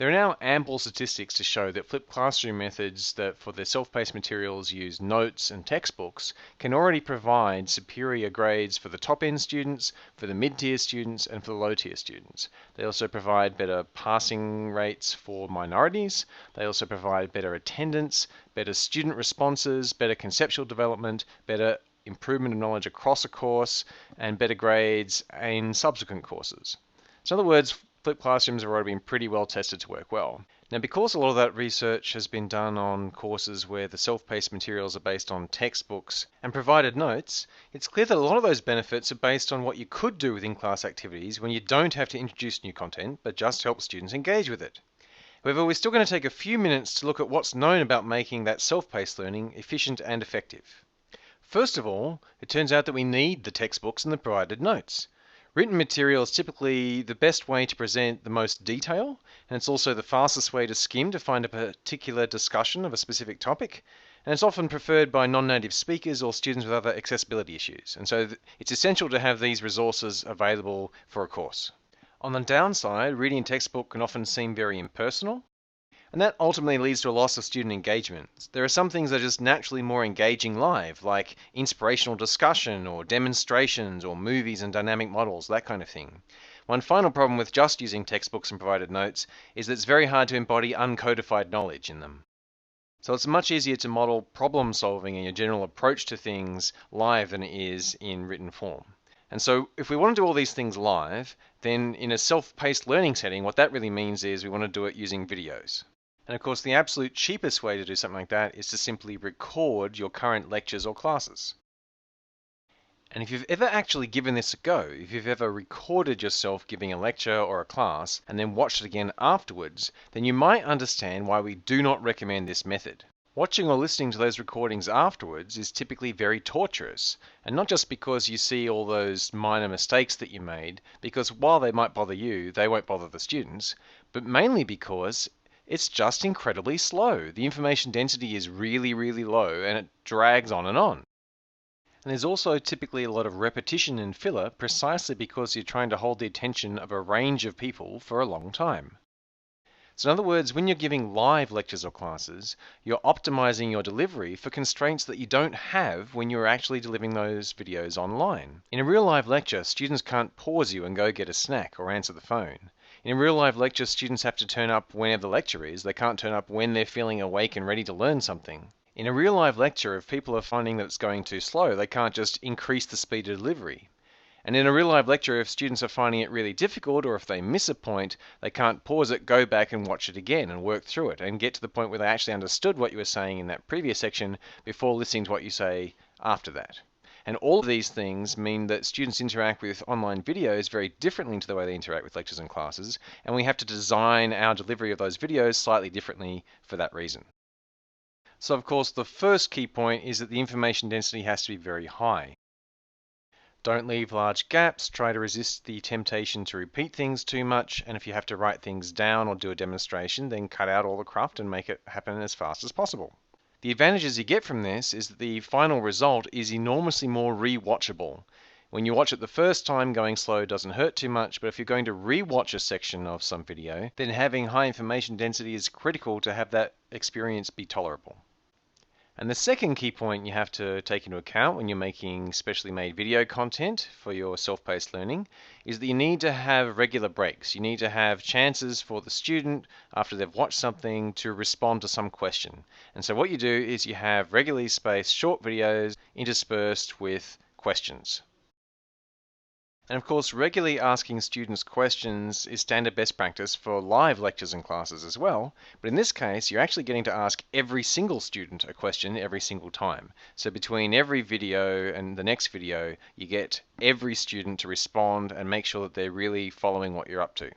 There are now ample statistics to show that flipped classroom methods that for their self-paced materials use notes and textbooks can already provide superior grades for the top-end students, for the mid-tier students, and for the low-tier students. They also provide better passing rates for minorities. They also provide better attendance, better student responses, better conceptual development, better improvement of knowledge across a course, and better grades in subsequent courses. So in other words, flipped classrooms have already been pretty well tested to work well. Now, because a lot of that research has been done on courses where the self-paced materials are based on textbooks and provided notes, it's clear that a lot of those benefits are based on what you could do with in-class activities when you don't have to introduce new content, but just help students engage with it. However, we're still going to take a few minutes to look at what's known about making that self-paced learning efficient and effective. First of all, it turns out that we need the textbooks and the provided notes. Written material is typically the best way to present the most detail, and it's also the fastest way to skim to find a particular discussion of a specific topic, and it's often preferred by non-native speakers or students with other accessibility issues, and so it's essential to have these resources available for a course. On the downside, reading a textbook can often seem very impersonal, and that ultimately leads to a loss of student engagement. There are some things that are just naturally more engaging live, like inspirational discussion or demonstrations or movies and dynamic models, that kind of thing. One final problem with just using textbooks and provided notes is that it's very hard to embody uncodified knowledge in them. So it's much easier to model problem solving and your general approach to things live than it is in written form. And so if we want to do all these things live, then in a self-paced learning setting, what that really means is we want to do it using videos. And of course, the absolute cheapest way to do something like that is to simply record your current lectures or classes. And if you've ever actually given this a go, if you've ever recorded yourself giving a lecture or a class and then watched it again afterwards, then you might understand why we do not recommend this method. Watching or listening to those recordings afterwards is typically very torturous, and not just because you see all those minor mistakes that you made, because while they might bother you, they won't bother the students, but mainly because it's just incredibly slow. The information density is really, really low, and it drags on and on. And there's also typically a lot of repetition and filler precisely because you're trying to hold the attention of a range of people for a long time. So in other words, when you're giving live lectures or classes, you're optimizing your delivery for constraints that you don't have when you're actually delivering those videos online. In a real live lecture, students can't pause you and go get a snack or answer the phone. In a real live lecture, students have to turn up whenever the lecture is. They can't turn up when they're feeling awake and ready to learn something. In a real live lecture, if people are finding that it's going too slow, they can't just increase the speed of delivery. And in a real live lecture, if students are finding it really difficult or if they miss a point, they can't pause it, go back and watch it again and work through it and get to the point where they actually understood what you were saying in that previous section before listening to what you say after that. And all of these things mean that students interact with online videos very differently to the way they interact with lectures and classes, and we have to design our delivery of those videos slightly differently for that reason. So of course, the first key point is that the information density has to be very high. Don't leave large gaps, try to resist the temptation to repeat things too much, and if you have to write things down or do a demonstration, then cut out all the cruft and make it happen as fast as possible. The advantages you get from this is that the final result is enormously more re-watchable. When you watch it the first time, going slow doesn't hurt too much, but if you're going to re-watch a section of some video, then having high information density is critical to have that experience be tolerable. And the second key point you have to take into account when you're making specially made video content for your self-paced learning is that you need to have regular breaks. You need to have chances for the student, after they've watched something, to respond to some question. And so what you do is you have regularly spaced short videos interspersed with questions. And of course, regularly asking students questions is standard best practice for live lectures and classes as well. But in this case, you're actually getting to ask every single student a question every single time. So between every video and the next video, you get every student to respond and make sure that they're really following what you're up to.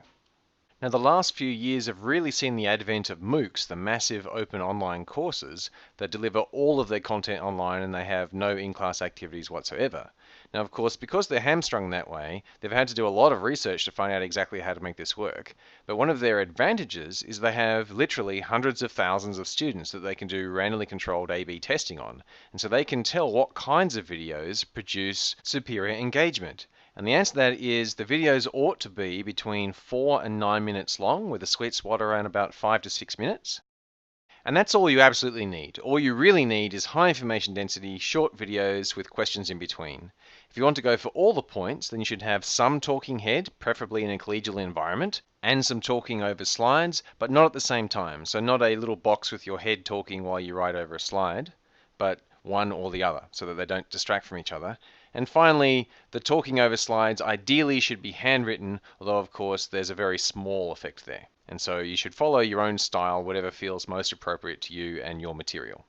Now, the last few years have really seen the advent of MOOCs, the massive open online courses that deliver all of their content online and they have no in-class activities whatsoever. Now, of course, because they're hamstrung that way, they've had to do a lot of research to find out exactly how to make this work. But one of their advantages is they have literally hundreds of thousands of students that they can do randomly controlled A/B testing on. And so they can tell what kinds of videos produce superior engagement. And the answer to that is the videos ought to be between 4 and 9 minutes long, with a sweet spot around about 5 to 6 minutes. And that's all you absolutely need. All you really need is high information density, short videos with questions in between. If you want to go for all the points, then you should have some talking head, preferably in a collegial environment, and some talking over slides, but not at the same time. So not a little box with your head talking while you write over a slide, but one or the other, so that they don't distract from each other. And finally, the talking over slides ideally should be handwritten, although of course there's a very small effect there. And so you should follow your own style, whatever feels most appropriate to you and your material.